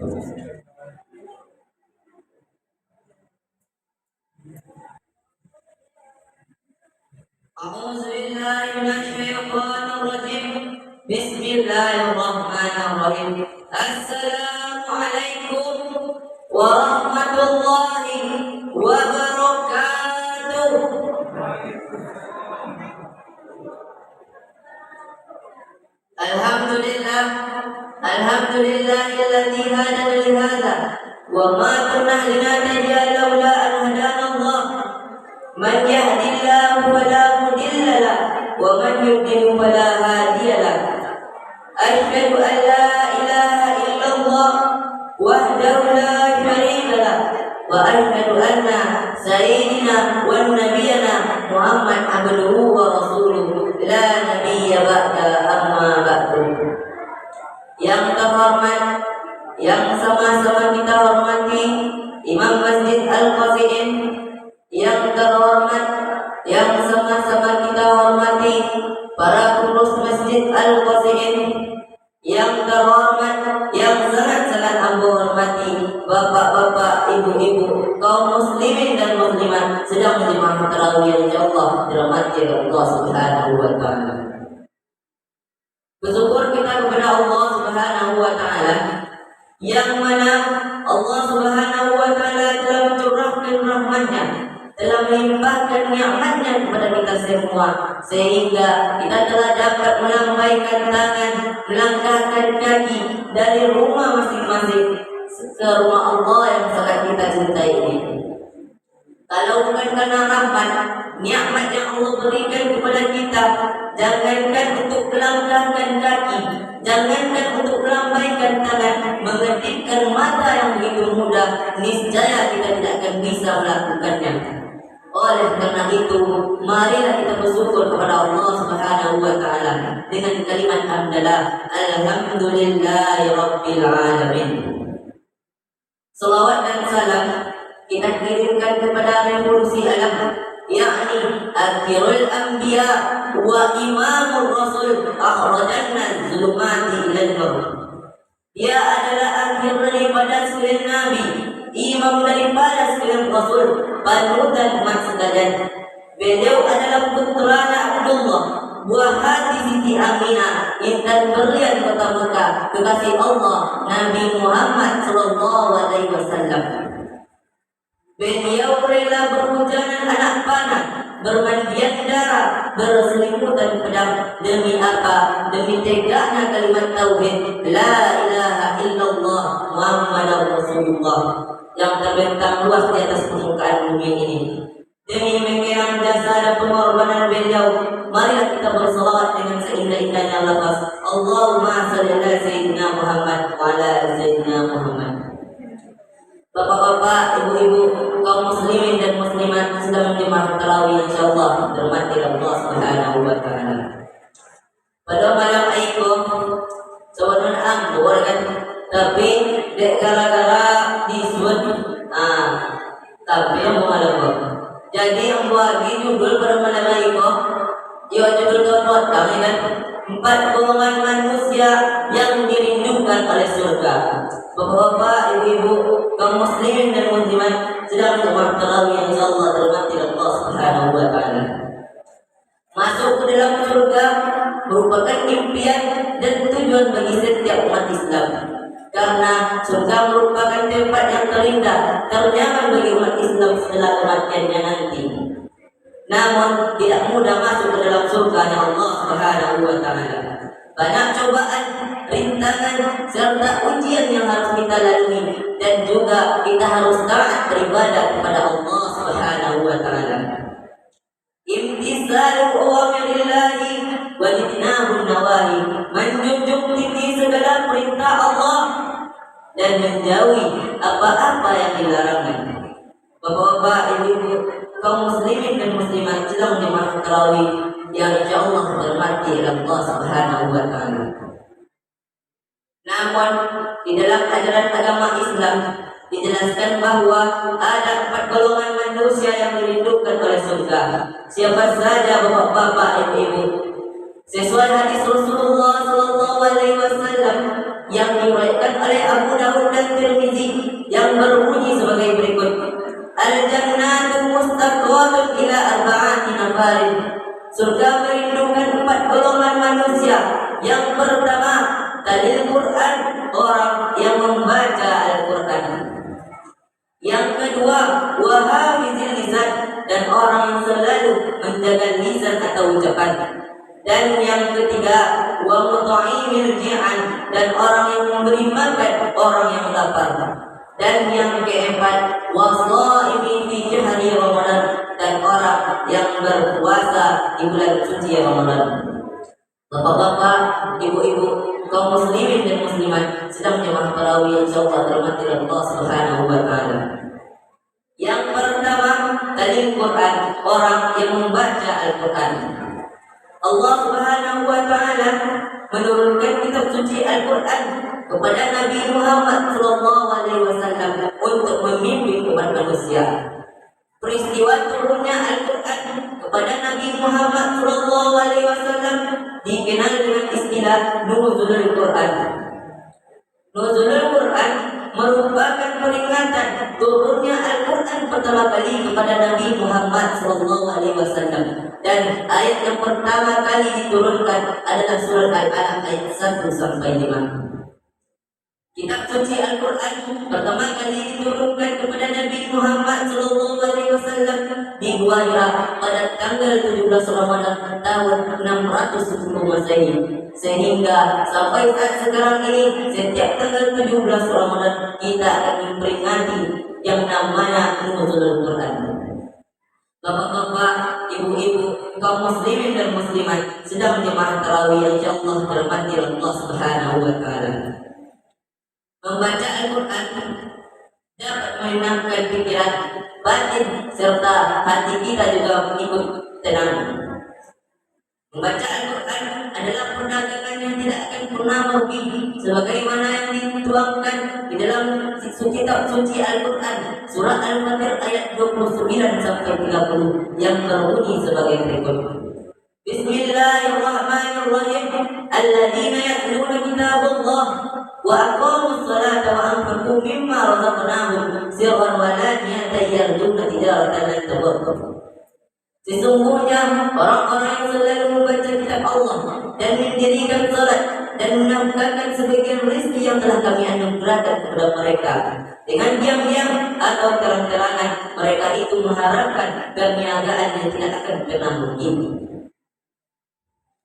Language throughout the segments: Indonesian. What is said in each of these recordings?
أعوذ بالله من الشيطان الرجيم. بسم الله الرحمن الرحيم. السلام عليكم ورحمة الله وبركاته. Alhamdulillah, alhamdulillah alladzi hadana li hadza wa ma kunna linahtadiya laula an hadana Allah. Man yahdihillahu fala mudilla lahu wa man yudlil fala hadiya lahu. Asyhadu an la ilaha illallah wahdahu la syarika lahu wa asyhadu anna sayyidina wa nabiyyana Muhammad abduhu wa rasuluhu la nabiyya ba'da amma ba'du. Yang terhormat, yang sama-sama kita hormati Imam Masjid Al-Qasidin, yang terhormat, yang sama-sama kita hormati para pengurus Masjid Al-Qasidin, yang terhormat, yang sangat-sangat aku hormati bapak-bapak, ibu-ibu, kaum muslimin dan muslimat sedang menjemaah tarawih insyaallah dirahmati Allah Subhanahu wa taala. Bersyukur kita kepada Allah Subhanahu wa taala yang mana Allah Subhanahu wa taala telah mencurahkan rahmat-Nya, telah melimpahkan nikmat-Nya kepada kita semua sehingga kita telah dapat melambaikan tangan, melangkahkan kaki dari rumah masing-masing ke rumah Allah yang sangat kita cintai ini. Kalau bukan karena rahmat, nikmat yang Allah berikan kepada kita, jangankan untuk melangkahkan kaki, jangankan untuk melambaikan tangan, mengedipkan mata yang begitu mudah, niscaya kita tidak akan bisa melakukannya. Oleh karena itu, marilah kita bersyukur kepada Allah Subhanahu wa taala dengan kalimat hamdalah, alhamdulillahi rabbil alamin. Salawat dan salam kita kirimkan kepada revolusi alam, yakni akhirul anbiya wa imamur rasul, akhrajanna zulumati ilal nur. Dia adalah akhir daripada sekalian nabi, imam daripada sekalian rasul, panutan umat sekalian. Beliau adalah putranya Abdullah, buah hati Siti Aminah, intan berlian kota Mekah, kekasih Allah Nabi Muhammad sallallahu alaihi wasallam. Beliau rela berhujanan anak panah, bermandian darah, berselimutan pedang. Demi apa? Demi tegaknya kalimat tauhid la ilaha illallah Muhammadar Rasulullah yang terbentang luas di atas permukaan bumi ini. Demi mengenang jasa dan pengorbanan beliau, marilah kita berselawat dengan seindah-indahnya lafaz Allahumma shalli ala sayyidina Muhammad wa ala ali sayyidina Muhammad. Bapak-bapak, ibu-ibu, kaum muslimin dan muslimat sedang menjemaah tarawih insyaallah dirahmati Allah Subhanahu wa taala. Pada malam itu sebenarnya anggur kan, tapi dek gara-gara disebut tapi yang malam. Jadi yang bagi judul pada malam itu, ya judul terbuat kami kan 4 golongan manusia yang dirindukan oleh surga. Bapak-bapak, ibu-ibu, kaum muslimin dan muslimat sedang berjemaah tarawih insyaallah dirahmati Allah Subhanahu wa taala. Masuk ke dalam surga merupakan impian dan tujuan bagi setiap umat Islam. Karena surga merupakan tempat yang terindah, ternyaman bagi umat Islam setelah kematiannya nanti. Namun tidak mudah masuk ke dalam surga Allah Subhanahu wa taala. Banyak cobaan, rintangan, serta ujian yang harus kita lalui, dan juga kita harus taat beribadah kepada Allah Subhanahu wa taala. Imtisalu awamirillahi wa ijtinabun nawahi, menjunjung tinggi segala perintah Allah dan menjauhi apa-apa yang dilarangnya. Bapak-bapak, ibu-ibu, kaum muslimin dan muslimat sedang menjemaah tarawih yang insyaallah dirahmati Allah Subhanahu wa taala. Namun di dalam ajaran agama Islam dijelaskan bahwa ada 4 golongan manusia yang dirindukan oleh surga. Siapa saja bapak-bapak, ibu-ibu? Sesuai hadis Rasulullah sallallahu alaihi wasallam yang diriwayatkan oleh Abu Dawud dan Tirmizi yang berbunyi sebagai berikut. Al-jannatu mustaqatun ila arba'ati nafarin. Surga melindungi 4 golongan manusia. Yang pertama, talil Quran, orang yang membaca Al-Quran. Yang kedua, wahafizil lisan, dan orang yang selalu menjaga lisan atau ucapan. Dan yang ketiga, wa mut'imil ji'an, dan orang yang memberi makan orang yang lapar. Dan yang keempat, wasaimi fi syahri Ramadan, dan orang yang berpuasa di bulan suci Ramadan. Bapak-bapak, ibu-ibu, kaum muslimin dan muslimat sedang jemaah tarawih insyaallah dirahmati Allah Subhanahu wa taala. Yang pertama, talil Quran, orang yang membaca Al-Quran. Allah Subhanahu wa taala menurunkan kitab suci Al-Quran kepada Nabi Muhammad sallallahu alaihi wasallam untuk memimpin umat manusia. Peristiwa turunnya Al-Quran kepada Nabi Muhammad sallallahu alaihi wasallam dikenal dengan istilah nuzulul Quran. Nuzulul Quran merupakan peringatan turunnya Al-Quran pertama kali kepada Nabi Muhammad SAW, dan ayat yang pertama kali diturunkan adalah surah Al-Alaq ayat 1 sampai 5. Kitab suci Al-Quran pertama kali diturunkan kepada Nabi Muhammad SAW di Gua Hira pada tanggal 17 Ramadan tahun 610 Masehi. Sehingga sampai saat sekarang ini, setiap tanggal 17 Ramadan kita akan memperingati yang namanya Nuzulul Quran. Bapak-bapak, ibu-ibu, kaum muslimin dan muslimat sedang jemaah tarawih insyaallah dirahmati Allah Subhanahu wa taala. Membaca Al-Quran dapat menenangkan pikiran, batin, serta hati kita juga ikut tenang. Membaca Al-Quran adalah perdagangan yang tidak akan pernah merugi, sebagaimana yang dituangkan di dalam kitab suci Al-Quran surah Al-Fatir ayat 29 sampai 30 yang berbunyi sebagai berikut. Bismillahirrahmanirrahim. Alladzina yatluna kitabullah wa aqamus salata wa anfaqu mimma razaqnahum sirran wa laniyatan yarjuna tijaratan lan tabur. Sesungguhnya orang-orang yang selalu membaca kitab Allah dan mendirikan salat dan menafkahkan sebagian rezeki yang telah kami anugerahkan kepada mereka dengan diam-diam atau terang-terangan, mereka itu mengharapkan perniagaan yang tidak akan pernah rugi.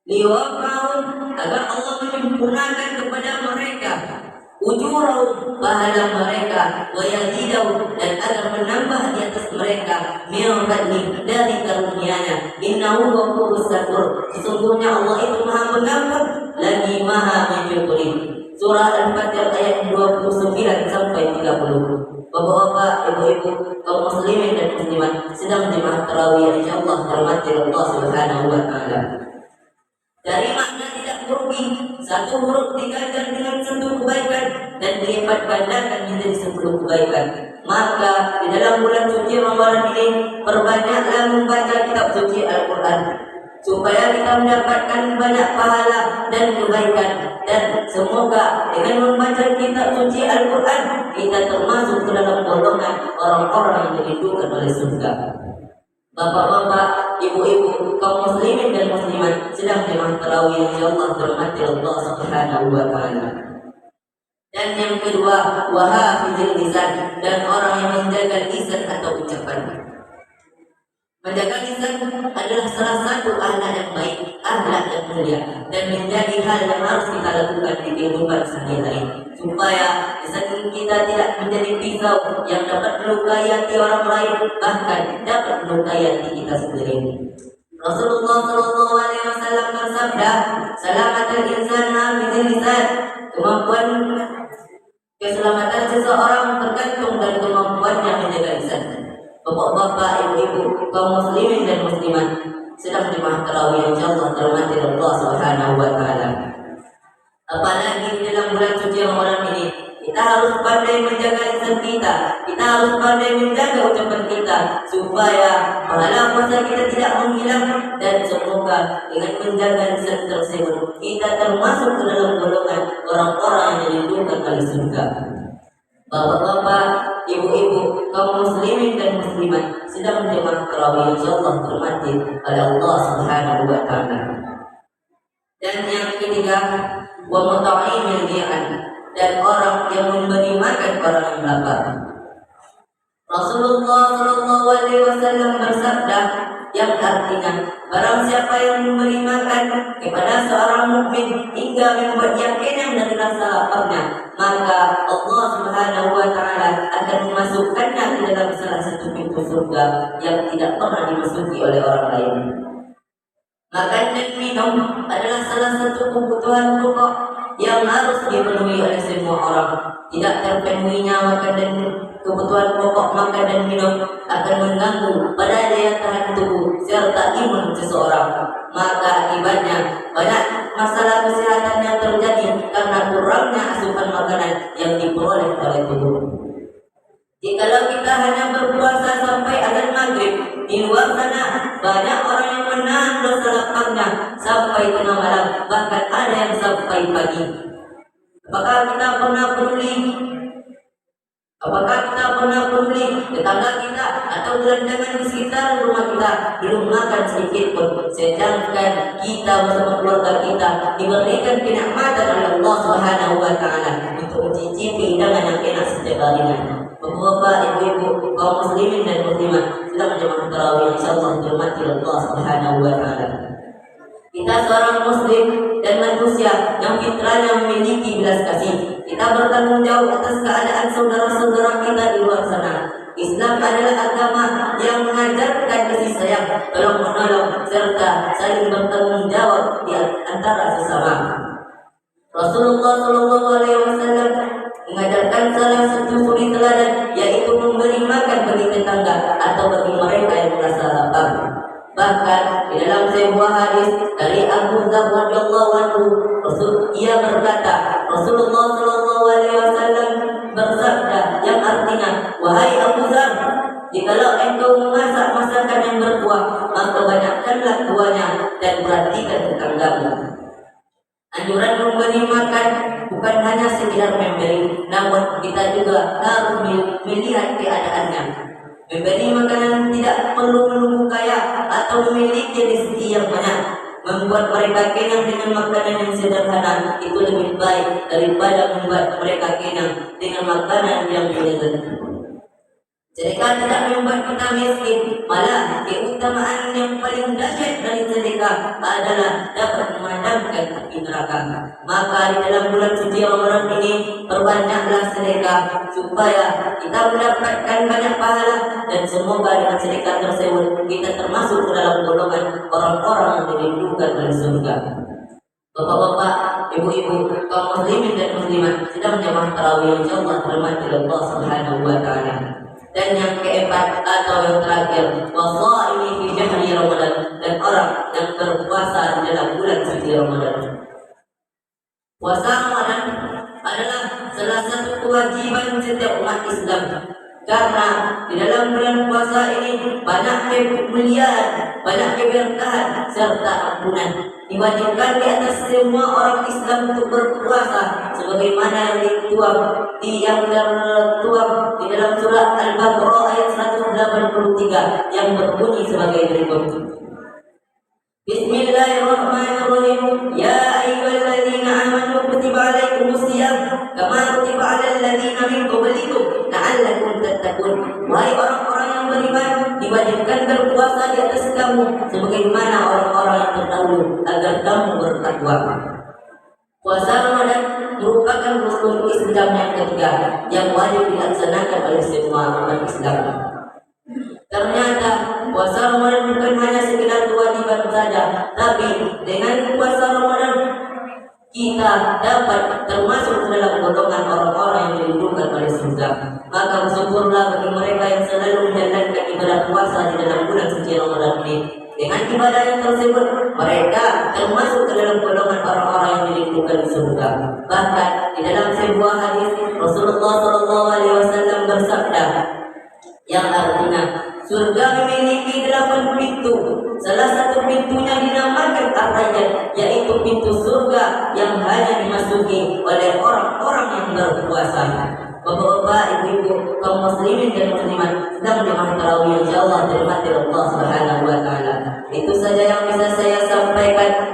Liwafahum, agar Allah menyempurnakan kepada mereka ujurahum, pahala mereka, wa yazidahum, dan agar menambah di atas mereka min fadli, dari karunia-Nya. Innahu ghafurus syakur, sesungguhnya Allah itu Maha Pengampun lagi Maha Menyukuri. Surah Al-Fatir ayat 29 sampai 30. Bapak-bapak, ibu-ibu, kaum muslimin dan muslimat sedang jemaah tarawih insyaallah dirahmati Allah Subhanahu wa taala. Dari makna tidak merugi, satu huruf diganjar dengan 1 kebaikan dan dilipat gandakan menjadi 10 kebaikan. Maka di dalam bulan suci Ramadan ini perbanyaklah membaca kitab suci Al-Quran supaya kita mendapatkan banyak pahala dan kebaikan, dan semoga dengan membaca kitab suci Al-Quran kita termasuk ke dalam golongan orang-orang yang dilindungi oleh surga. Bapak-bapak, ibu-ibu, kaum muslimin dan muslimat sedang jemaah tarawih insyaallah dirahmati Allah Subhanahu wa taala. Dan yang kedua, wahafizil lisan, dan orang yang menjaga lisan atau ucapan. Menjaga lisan adalah salah satu akhlak yang baik, akhlak yang mulia, dan menjadi hal yang harus kita lakukan di kehidupan sehari-hari, supaya lisan kita tidak menjadi pisau yang dapat melukai hati orang lain, bahkan dapat melukai hati kita sendiri. Rasulullah sallallahu alaihi wasallam bersabda, "Salamatul insan hafizil lisan." Keselamatan seseorang tergantung dari kemampuannya menjaga lisan. Bapak-bapak, ibu-ibu, kaum muslimin dan muslimat sedang jemaah tarawih insyaallah dirahmati Allah Subhanahu wa taala. Apalagi di dalam bulan suci Ramadan ini, kita harus pandai menjaga lisan kita, kita harus pandai menjaga ucapan kita supaya pahala puasa kita tidak menghilang, dan semoga semoga dengan menjaga lisan tersebut kita termasuk ke dalam golongan orang-orang yang dilindungi oleh surga. Bapak-bapak, ibu-ibu, kaum muslimin dan muslimat sedang menjemaah tarawih insyaallah dirahmati oleh Allah Subhanahu wa taala. Dan yang ketiga, wa muta'imil ji'an, dan orang yang memberi makan orang yang lapar. Rasulullah sallallahu alaihi wasallam bersabda yang artinya barang siapa yang memberi makan kepada seorang mukmin hingga membuat yakin dari rasa laparnya, maka Allah Subhanahu wa taala akan memasukkannya ke dalam salah satu pintu surga yang tidak pernah dimasuki oleh orang lain. Makan dan minum adalah salah satu kebutuhan pokok yang harus dipenuhi oleh semua orang. Tidak terpenuhinya makan dan kebutuhan pokok makan dan minum akan mengganggu pada daya tahan tubuh serta imun seseorang. Maka akibatnya banyak masalah kesehatan yang terjadi karena kurangnya asupan makanan yang diperoleh oleh tubuh. Jikalau kita hanya berpuasa sampai azan maghrib, di luar sana banyak orang yang menahan dosa laparnya sampai tengah malam, bahkan ada yang sampai pagi. Apakah kita pernah peduli tetangga kita atau gelandangan di sekitar rumah kita belum makan sedikit pun, sedangkan kita bersama keluarga kita diberikan kenikmatan oleh Allah Subhanahu wa taala untuk mencicipi hidangan yang enak setiap harinya. Bapak, ibu-ibu, kaum muslimin dan muslimat sedang menjemaah tarawih insyaallah dirahmati Allah Subhanahu wa taala. Kita seorang muslim dan manusia yang fitrahnya memiliki belas kasih. Kita bertanggung jawab atas keadaan saudara-saudara kita di luar sana. Islam adalah agama yang mengajarkan kasih sayang, tolong menolong serta saling bertanggung jawab di antara sesama. Rasulullah Shallallahu Alaihi Wasallam mengajarkan salah satu suri teladan, yaitu memberi makan bagi tetangga atau bagi mereka yang merasa lapar. Bahkan di dalam sebuah hadis dari Abu Dzar radhiyallahu anhu, ia berkata, Rasulullah Shallallahu Alaihi Wasallam bersabda yang artinya, wahai Abu Dzar, jikalau engkau memasak masakan yang berkuah, maka banyakkanlah kuahnya dan perhatikan tetanggamu. Anjuran memberi makan bukan hanya sekedar memberi, namun kita juga harus melihat keadaannya. Memberi makanan tidak perlu menunggu kaya atau memiliki rezeki yang banyak. Membuat mereka kenyang dengan makanan yang sederhana itu lebih baik daripada membuat mereka kenyang dengan makanan yang berlezat. Sedekah tidak membuat kita miskin, malah keutamaan yang paling dahsyat dari sedekah adalah dapat memadamkan api neraka. Maka di dalam bulan suci Ramadan ini perbanyaklah sedekah supaya kita mendapatkan banyak pahala, dan semoga dengan sedekah tersebut kita termasuk ke dalam golongan orang-orang yang dilindungi oleh surga. Bapak-bapak, ibu-ibu, kaum muslimin dan muslimat sedang menjemaah tarawih insyaallah dirahmati Allah Subhanahu wa taala. Dan yang keempat atau yang terakhir, washaimi fi syahri Ramadan, dan orang yang berpuasa di dalam bulan suci Ramadan. Puasa Ramadan adalah salah satu kewajiban setiap umat Islam, karena di dalam bulan puasa ini banyak kemuliaan, banyak keberkahan serta ampunan. Diwajibkan di atas semua orang Islam untuk berpuasa sebagaimana yang tertuang di dalam surah Al-Baqarah ayat 183 yang berbunyi sebagai berikut. Bismillahirrahmanirrahim. Ya ayyuhalladzina amanu kutiba alaikumusiyam kama kutiba alal ladzina min qablikum la'allakum tattaqun. Wahai orang-orang yang beriman, diwajibkan berpuasa di atas kamu sebagaimana orang-orang yang terdahulu agar kamu bertakwa. Puasa Ramadan merupakan rukun Islam yang ketiga yang wajib dilaksanakan oleh semua umat Islam. Ternyata puasa Ramadan bukan hanya sekedar kewajiban saja, tapi dengan puasa Ramadan kita dapat termasuk ke dalam golongan orang-orang yang dilindungi oleh surga. Maka bersyukurlah bagi mereka yang selalu menjalankan ibadah puasa di dalam bulan suci Ramadan ini. Dengan ibadah yang tersebut, mereka termasuk ke dalam golongan orang-orang yang dilindungi oleh surga. Bahkan di dalam sebuah hadis Rasulullah SAW bersabda yang artinya, surga memiliki 8 pintu. Salah satu pintunya dinamakan pintu surga yang hanya dimasuki oleh orang-orang yang berpuasa. Bapak-bapak, ibu-ibu, kaum muslimin dan muslimat sedang jemaah tarawih, insyaallah dirahmati Allah Subhanahu wa taala. Itu saja yang bisa saya sampaikan.